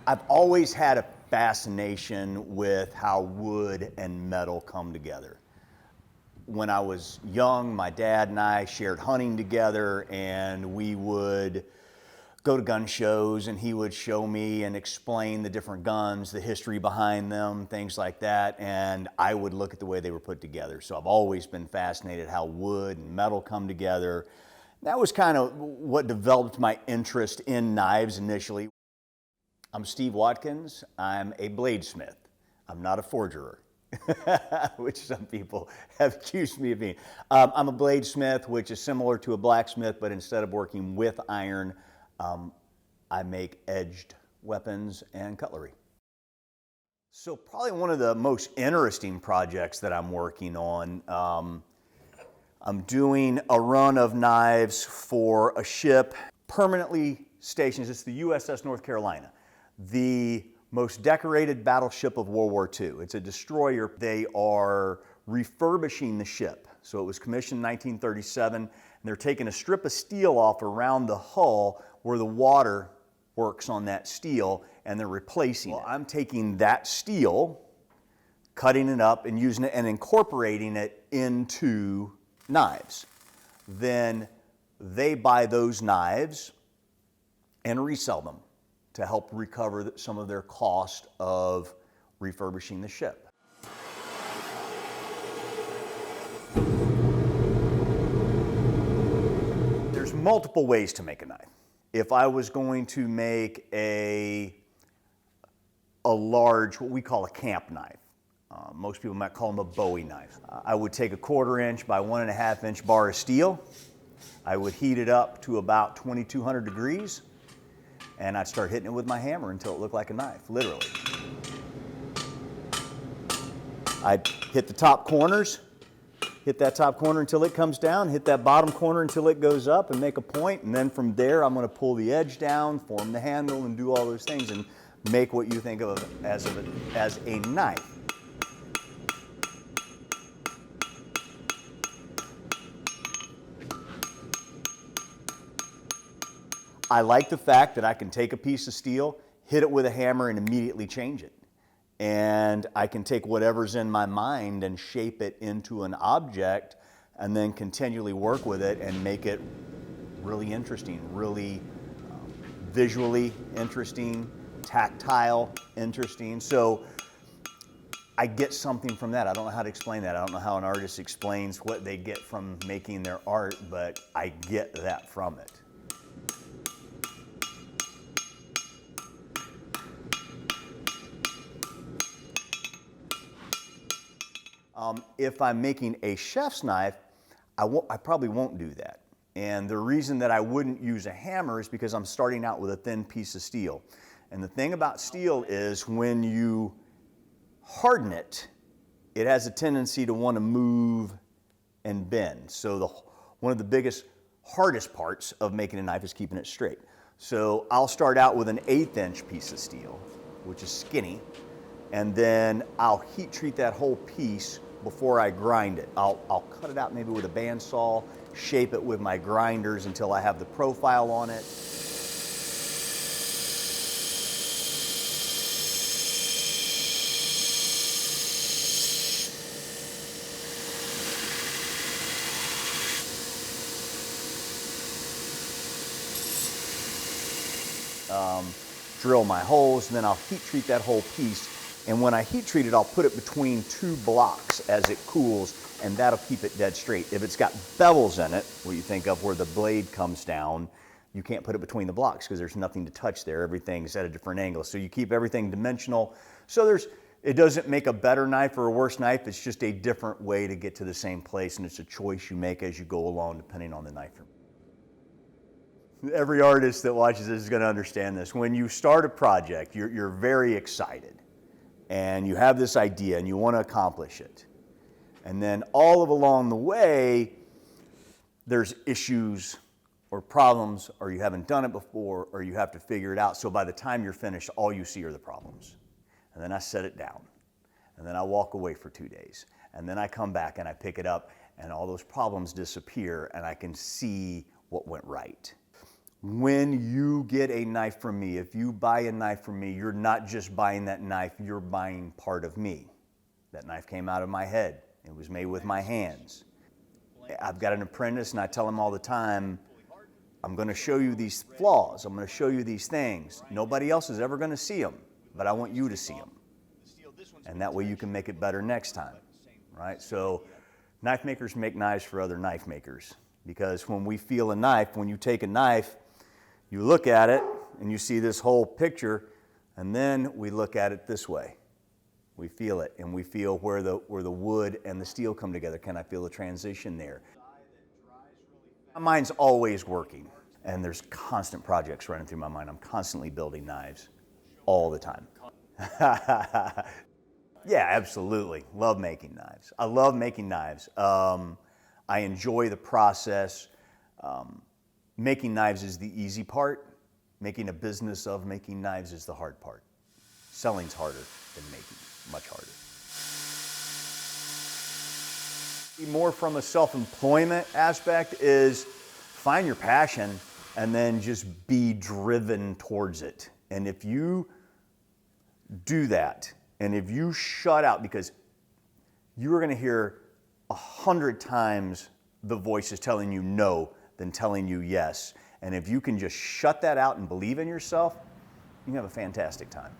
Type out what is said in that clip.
I've always had a fascination with how wood and metal come together. When I was young, my dad and I shared hunting together, and we would go to gun shows, and he would show me and explain the different guns, the history behind them, things like that, and I would look at the way they were put together. So I've always been fascinated how wood and metal come together. That was kind of what developed my interest in knives initially. I'm Steve Watkins. I'm a bladesmith. I'm not a forger, which some people have accused me of being. I'm a bladesmith, which is similar to a blacksmith, but instead of working with iron, I make edged weapons and cutlery. So probably one of the most interesting projects that I'm working on, I'm doing a run of knives for a ship permanently stationed. It's the USS North Carolina, the most decorated battleship of World War II. It's a destroyer. They are refurbishing the ship. So it was commissioned in 1937, and they're taking a strip of steel off around the hull where the water works on that steel, and they're replacing it. I'm taking that steel, cutting it up and using it and incorporating it into knives. Then they buy those knives and resell them to help recover some of their cost of refurbishing the ship. There's multiple ways to make a knife. If I was going to make a large, what we call a camp knife, most people might call them a Bowie knife. I would take a 1/4 inch by 1.5 inch bar of steel. I would heat it up to about 2200 degrees, and I'd start hitting it with my hammer until it looked like a knife, literally. I'd hit the top corners, hit that top corner until it comes down, hit that bottom corner until it goes up, and make a point, and then from there I'm going to pull the edge down, form the handle, and do all those things, and make what you think of as a knife. I like the fact that I can take a piece of steel, hit it with a hammer, and immediately change it. And I can take whatever's in my mind and shape it into an object, and then continually work with it and make it really interesting, really visually interesting, tactile interesting. So I get something from that. I don't know how to explain that. I don't know how an artist explains what they get from making their art, but I get that from it. If I'm making a chef's knife, I probably won't do that. And the reason that I wouldn't use a hammer is because I'm starting out with a thin piece of steel. And the thing about steel is when you harden it, it has a tendency to want to move and bend. So one of the biggest, hardest parts of making a knife is keeping it straight. So I'll start out with an 1/8 inch piece of steel, which is skinny, and then I'll heat treat that whole piece before I grind it. I'll cut it out maybe with a bandsaw, shape it with my grinders until I have the profile on it. Drill my holes, and then I'll heat treat that whole piece. And when I heat treat it, I'll put it between 2 blocks as it cools, and that'll keep it dead straight. If it's got bevels in it, what you think of where the blade comes down, you can't put it between the blocks because there's nothing to touch there. Everything's at a different angle. So you keep everything dimensional. So it doesn't make a better knife or a worse knife. It's just a different way to get to the same place, and it's a choice you make as you go along depending on the knife. Every artist that watches this is going to understand this. When you start a project, you're very excited, and you have this idea, and you want to accomplish it. And then all along the way, there's issues or problems, or you haven't done it before, or you have to figure it out. So by the time you're finished, all you see are the problems. And then I set it down, and then I walk away for 2 days. And then I come back and I pick it up, and all those problems disappear, and I can see what went right. When you get a knife from me, if you buy a knife from me, you're not just buying that knife, you're buying part of me. That knife came out of my head. It was made with my hands. I've got an apprentice and I tell him all the time, I'm going to show you these flaws. I'm going to show you these things. Nobody else is ever going to see them, but I want you to see them. And that way you can make it better next time, right? So knife makers make knives for other knife makers, because when we feel a knife, when you take a knife, you look at it and you see this whole picture, and then we look at it this way. We feel it, and we feel where the wood and the steel come together. Can I feel the transition there? My mind's always working, and there's constant projects running through my mind. I'm constantly building knives all the time. Yeah, absolutely. Love making knives. I love making knives. I enjoy the process. Making knives is the easy part. Making a business of making knives is the hard part. Selling's harder than making, much harder. More from a self-employment aspect is find your passion and then just be driven towards it. And if you do that, and if you shut out, because you're going to hear 100 times the voices telling you no than telling you yes. And if you can just shut that out and believe in yourself, you can have a fantastic time.